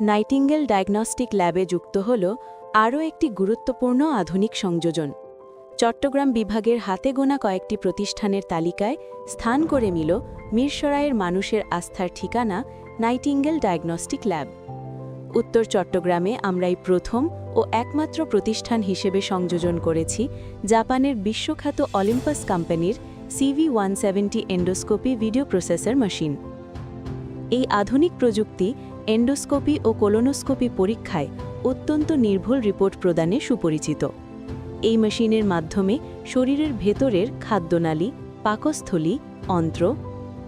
Nightingale diagnostic ল্যাবে যুক্ত হল আরও একটি গুরুত্বপূর্ণ আধুনিক সংযোজন। চট্টগ্রাম বিভাগের হাতে গোনা কয়েকটি প্রতিষ্ঠানের তালিকায় স্থান করে নিল মিরসরাইয়ের মানুষের আস্থার ঠিকানা নাইটিঙ্গেল ডায়াগনস্টিক ল্যাব। উত্তর চট্টগ্রামে আমরাই প্রথম ও একমাত্র প্রতিষ্ঠান হিসেবে সংযোজন করেছি জাপানের বিশ্বখ্যাত অলিম্পাস কোম্পানির CV170 endoscopy video processor machine. এই আধুনিক প্রযুক্তি এন্ডোস্কোপি ও কোলোনোস্কোপি পরীক্ষায় অত্যন্ত নির্ভুল রিপোর্ট প্রদানে সুপরিচিত। এই মেশিনের মাধ্যমে শরীরের ভেতরের খাদ্যনালী, পাকস্থলী, অন্ত্র,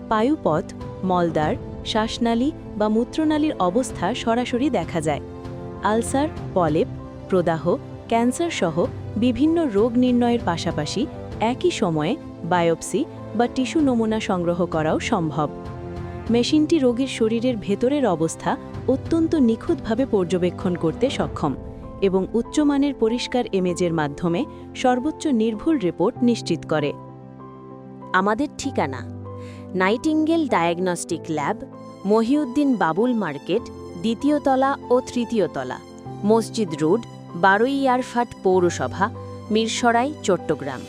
পায়ুপথ, মলদ্বার, শ্বাসনালী বা মূত্রনালীর অবস্থা সরাসরি দেখা যায়। আলসার, পলেপ, প্রদাহ, ক্যান্সার সহ বিভিন্ন রোগ নির্ণয়ের পাশাপাশি একই সময়ে বায়োপসি বা টিস্যু নমুনা সংগ্রহ করাও সম্ভব। মেশিনটি রোগীর শরীরের ভেতরের অবস্থা অত্যন্ত নিখুঁতভাবে পর্যবেক্ষণ করতে সক্ষম এবং উচ্চমানের পরিষ্কার ইমেজের মাধ্যমে সর্বোচ্চ নির্ভুল রিপোর্ট নিশ্চিত করে। আমাদের ঠিকানা nightingale diagnostic lab, Mohiuddin Babul market, ২য় তলা ও ৩য় তলা, মসজিদ রোড, ১২ ইয়ারফাট পৌরসভা, মিরসরাই, চট্টগ্রাম।